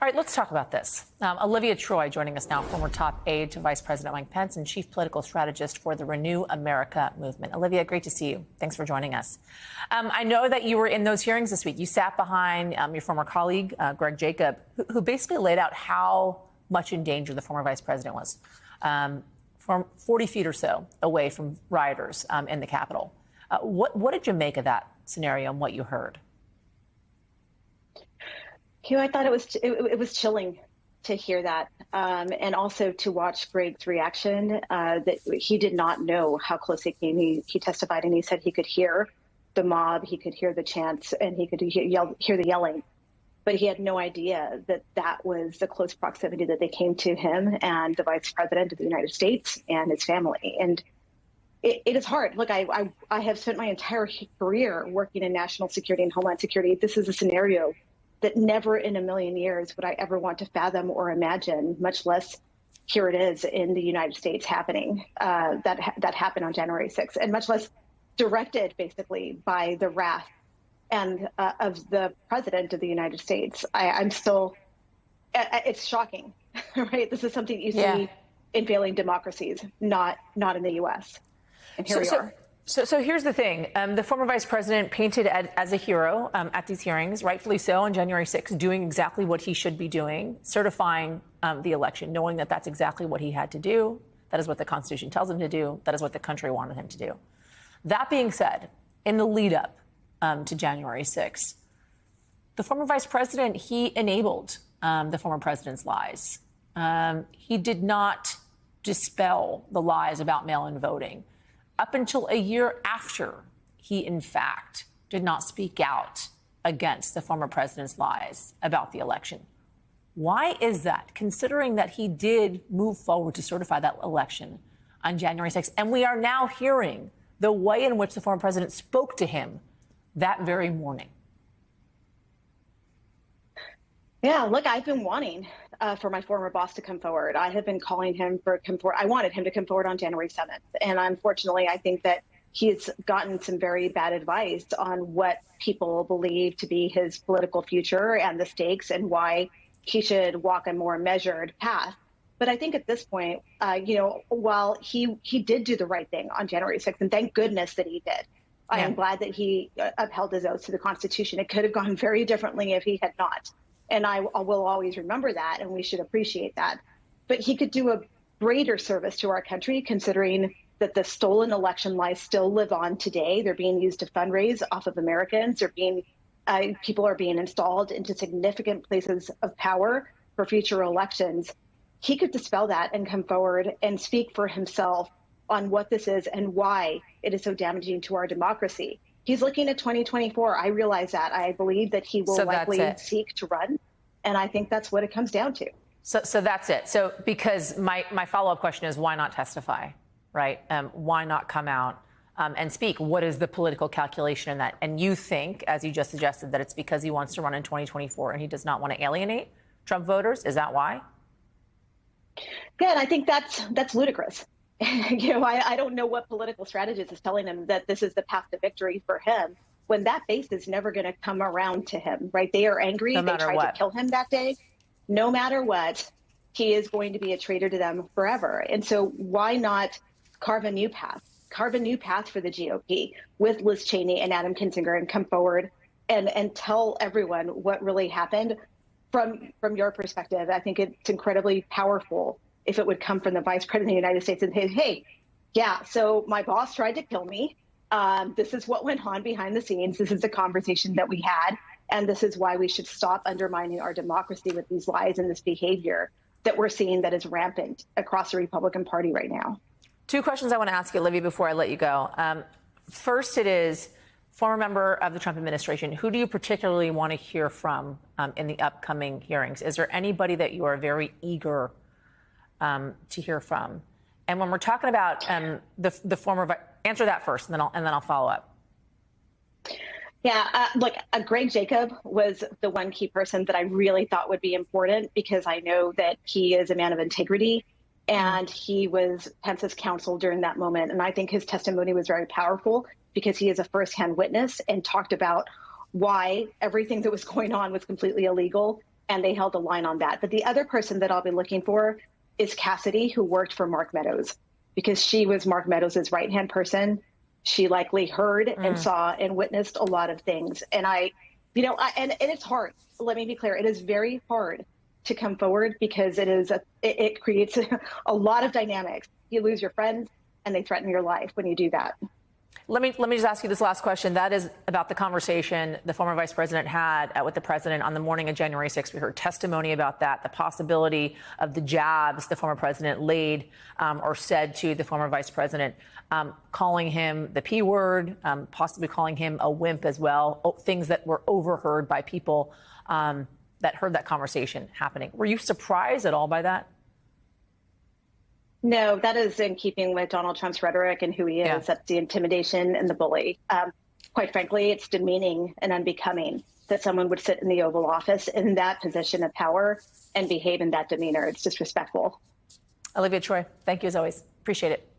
All right, let's talk about this. Olivia Troy joining us now, former top aide to Vice President Mike Pence and chief political strategist for the Renew America movement. Olivia, great to see you. Thanks for joining us. I know that you were in those hearings this week. You sat behind your former colleague, Greg Jacob, who basically laid out how much in danger the former vice president was, from 40 feet or so away from rioters in the Capitol. What did you make of that scenario and what you heard? I thought it was chilling to hear that, and also to watch Greg's reaction. That he did not know how close they came. He testified and he said he could hear the mob, he could hear the chants, and he could hear the yelling, but he had no idea that that was the close proximity that they came to him and the Vice President of the United States and his family. And it is hard. Look, I have spent my entire career working in national security and homeland security. This is a scenario that never in a million years would I ever want to fathom or imagine, much less here it is in the United States happening, that happened on January 6th, and much less directed basically by the wrath and of the President of the United States. I'm still, it's shocking, right? This is something you see in failing democracies, not in the U.S. And here we are. So here's the thing. The former vice president painted as a hero at these hearings, rightfully so, on January 6th, doing exactly what he should be doing, certifying the election, knowing that that's exactly what he had to do. That is what the Constitution tells him to do. That is what the country wanted him to do. That being said, in the lead up to January 6th, the former vice president, he enabled the former president's lies. He did not dispel the lies about mail-in voting. Up until a year after he, in fact, did not speak out against the former president's lies about the election. Why is that, considering that he did move forward to certify that election on January 6th? And we are now hearing the way in which the former president spoke to him that very morning. Yeah, look, I've been wanting for my former boss to come forward. I have been calling him come forward. I wanted him to come forward on January 7th. And unfortunately, I think that he's gotten some very bad advice on what people believe to be his political future and the stakes and why he should walk a more measured path. But I think at this point, while he did do the right thing on January 6th, and thank goodness that he did. I am glad that he upheld his oath to the Constitution. It could have gone very differently if he had not. And I will always remember that, and we should appreciate that. But he could do a greater service to our country, considering that the stolen election lies still live on today. They're being used to fundraise off of Americans. People are being installed into significant places of power for future elections. He could dispel that and come forward and speak for himself on what this is and why it is so damaging to our democracy. He's looking at 2024. I realize that. I believe that he will likely seek to run. And I think that's what it comes down to. So that's it. So because my follow-up question is, why not testify, right? Why not come out and speak? What is the political calculation in that? And you think, as you just suggested, that it's because he wants to run in 2024 and he does not want to alienate Trump voters? Is that why? Yeah, and I think that's ludicrous. I don't know what political strategist is telling him that this is the path to victory for him when that base is never going to come around to him, right? They are angry. They tried to kill him that day. No matter what, he is going to be a traitor to them forever. And so why not carve a new path for the GOP with Liz Cheney and Adam Kinzinger and come forward and tell everyone what really happened from your perspective. I think it's incredibly powerful if it would come from the Vice President of the United States and say, hey, yeah, so my boss tried to kill me. This is what went on behind the scenes. This is the conversation that we had. And this is why we should stop undermining our democracy with these lies and this behavior that we're seeing that is rampant across the Republican Party right now. Two questions I want to ask you, Olivia, before I let you go. First, it is former member of the Trump administration. Who do you particularly want to hear from in the upcoming hearings? Is there anybody that you are very eager to hear from? And when we're talking about the former, answer that first, and then I'll follow up. Yeah, look, Greg Jacob was the one key person that I really thought would be important because I know that he is a man of integrity and he was Pence's counsel during that moment. And I think his testimony was very powerful because he is a firsthand witness and talked about why everything that was going on was completely illegal and they held the line on that. But the other person that I'll be looking for is Cassidy, who worked for Mark Meadows, because she was Mark Meadows' right-hand person. She likely heard and saw and witnessed a lot of things. And and it's hard. Let me be clear. It is very hard to come forward because it creates a lot of dynamics. You lose your friends and they threaten your life when you do that. Let me just ask you this last question. That is about the conversation the former vice president had with the president on the morning of January 6th. We heard testimony about that, the possibility of the jabs the former president laid or said to the former vice president, calling him the P word, possibly calling him a wimp as well, things that were overheard by people that heard that conversation happening. Were you surprised at all by that? No, that is in keeping with Donald Trump's rhetoric and who he is. Yeah. That's the intimidation and the bully. Quite frankly, it's demeaning and unbecoming that someone would sit in the Oval Office in that position of power and behave in that demeanor. It's disrespectful. Olivia Troy, thank you as always. Appreciate it.